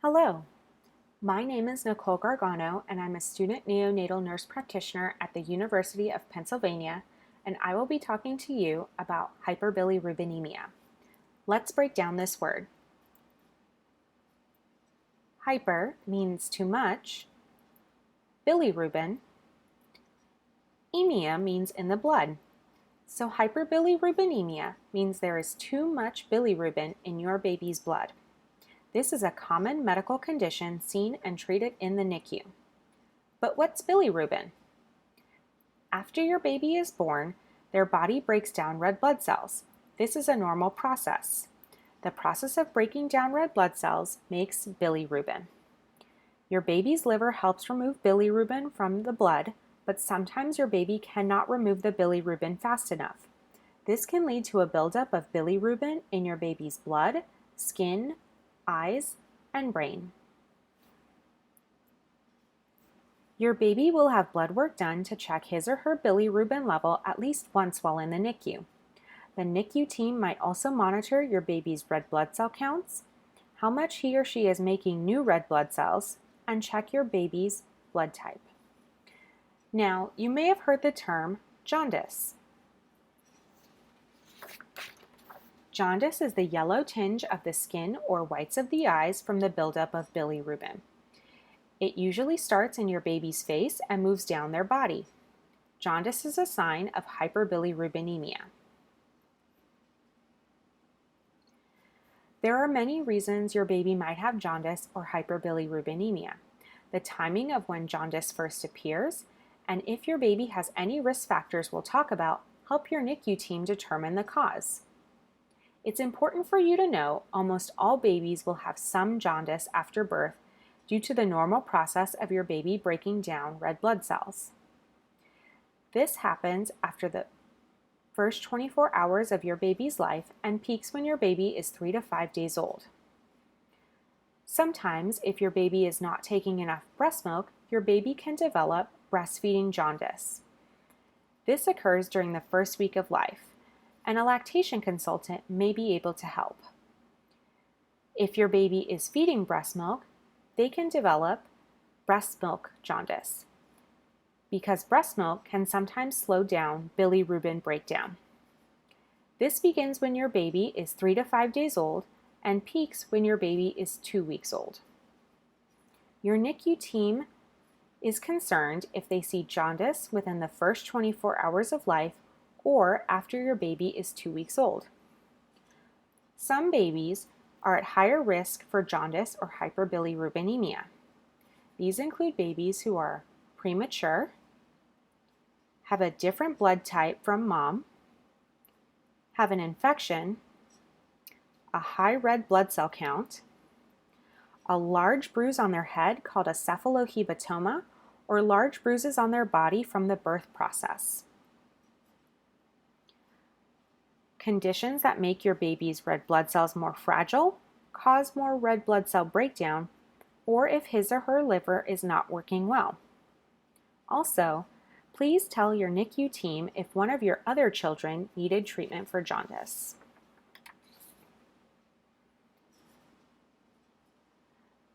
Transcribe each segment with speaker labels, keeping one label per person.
Speaker 1: Hello, my name is Nicole Gargano and I'm a student neonatal nurse practitioner at the University of Pennsylvania, and I will be talking to you about hyperbilirubinemia. Let's break down this word. Hyper means too much, bilirubin, emia means in the blood. So hyperbilirubinemia means there is too much bilirubin in your baby's blood. This is a common medical condition seen and treated in the NICU. But what's bilirubin? After your baby is born, their body breaks down red blood cells. This is a normal process. The process of breaking down red blood cells makes bilirubin. Your baby's liver helps remove bilirubin from the blood, but sometimes your baby cannot remove the bilirubin fast enough. This can lead to a buildup of bilirubin in your baby's blood, skin, eyes, and brain. Your baby will have blood work done to check his or her bilirubin level at least once while in the NICU. The NICU team might also monitor your baby's red blood cell counts, how much he or she is making new red blood cells, and check your baby's blood type. Now, you may have heard the term jaundice. Jaundice is the yellow tinge of the skin or whites of the eyes from the buildup of bilirubin. It usually starts in your baby's face and moves down their body. Jaundice is a sign of hyperbilirubinemia. There are many reasons your baby might have jaundice or hyperbilirubinemia. The timing of when jaundice first appears, and if your baby has any risk factors we'll talk about, help your NICU team determine the cause. It's important for you to know almost all babies will have some jaundice after birth due to the normal process of your baby breaking down red blood cells. This happens after the first 24 hours of your baby's life and peaks when your baby is 3 to 5 days old. Sometimes, if your baby is not taking enough breast milk, your baby can develop breastfeeding jaundice. This occurs during the first week of life, and a lactation consultant may be able to help. If your baby is feeding breast milk, they can develop breast milk jaundice because breast milk can sometimes slow down bilirubin breakdown. This begins when your baby is 3 to 5 days old and peaks when your baby is 2 weeks old. Your NICU team is concerned if they see jaundice within the first 24 hours of life or after your baby is 2 weeks old. Some babies are at higher risk for jaundice or hyperbilirubinemia. These include babies who are premature, have a different blood type from mom, have an infection, a high red blood cell count, a large bruise on their head called a cephalohematoma, or large bruises on their body from the birth process. Conditions that make your baby's red blood cells more fragile, cause more red blood cell breakdown, or if his or her liver is not working well. Also, please tell your NICU team if one of your other children needed treatment for jaundice.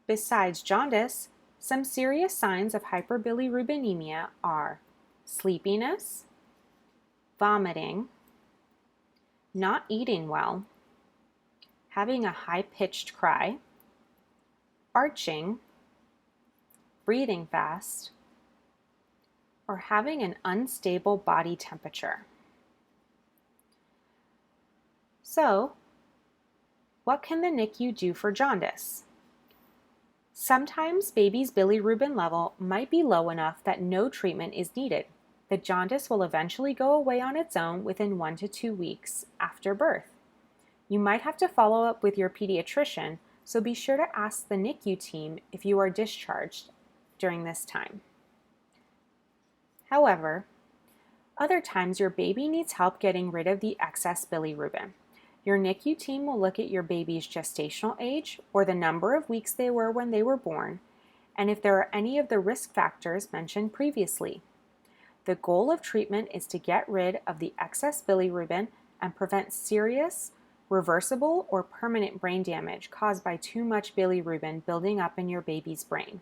Speaker 1: Besides jaundice, some serious signs of hyperbilirubinemia are sleepiness, vomiting, not eating well, having a high-pitched cry, arching, breathing fast, or having an unstable body temperature. So, what can the NICU do for jaundice? Sometimes baby's bilirubin level might be low enough that no treatment is needed. The jaundice will eventually go away on its own within 1 to 2 weeks after birth. You might have to follow up with your pediatrician, so be sure to ask the NICU team if you are discharged during this time. However, other times your baby needs help getting rid of the excess bilirubin. Your NICU team will look at your baby's gestational age or the number of weeks they were when they were born, and if there are any of the risk factors mentioned previously. The goal of treatment is to get rid of the excess bilirubin and prevent serious reversible or permanent brain damage caused by too much bilirubin building up in your baby's brain.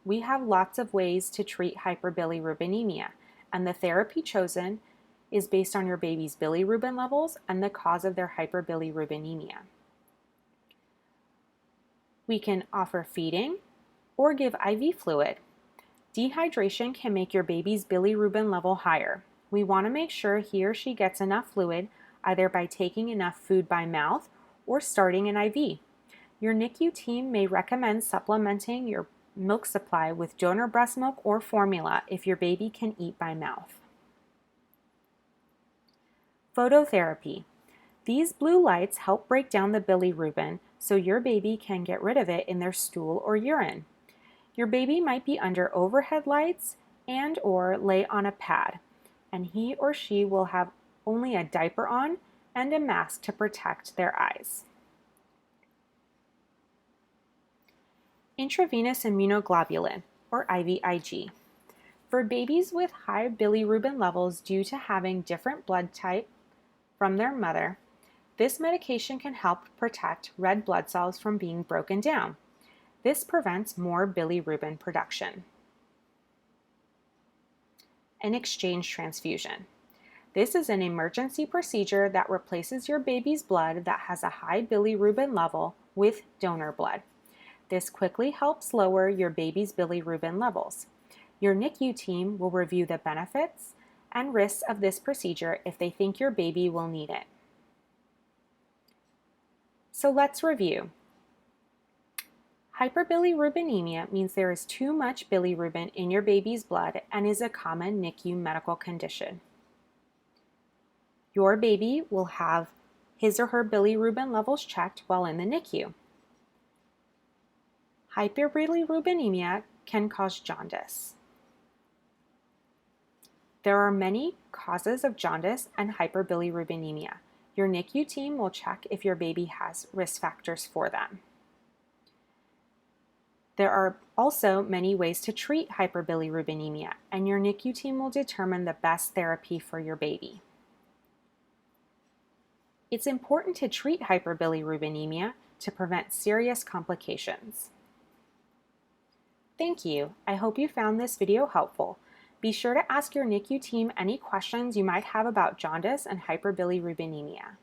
Speaker 1: We have lots of ways to treat hyperbilirubinemia, and the therapy chosen is based on your baby's bilirubin levels and the cause of their hyperbilirubinemia. We can offer feeding or give IV fluid. Dehydration can make your baby's bilirubin level higher. We want to make sure he or she gets enough fluid either by taking enough food by mouth or starting an IV. Your NICU team may recommend supplementing your milk supply with donor breast milk or formula if your baby can eat by mouth. Phototherapy. These blue lights help break down the bilirubin so your baby can get rid of it in their stool or urine. Your baby might be under overhead lights and or lay on a pad, and he or she will have only a diaper on and a mask to protect their eyes. Intravenous immunoglobulin, or IVIG. For babies with high bilirubin levels due to having different blood type from their mother, this medication can help protect red blood cells from being broken down. This prevents more bilirubin production. An exchange transfusion. This is an emergency procedure that replaces your baby's blood that has a high bilirubin level with donor blood. This quickly helps lower your baby's bilirubin levels. Your NICU team will review the benefits and risks of this procedure if they think your baby will need it. So let's review. Hyperbilirubinemia means there is too much bilirubin in your baby's blood and is a common NICU medical condition. Your baby will have his or her bilirubin levels checked while in the NICU. Hyperbilirubinemia can cause jaundice. There are many causes of jaundice and hyperbilirubinemia. Your NICU team will check if your baby has risk factors for them. There are also many ways to treat hyperbilirubinemia, and your NICU team will determine the best therapy for your baby. It's important to treat hyperbilirubinemia to prevent serious complications. Thank you. I hope you found this video helpful. Be sure to ask your NICU team any questions you might have about jaundice and hyperbilirubinemia.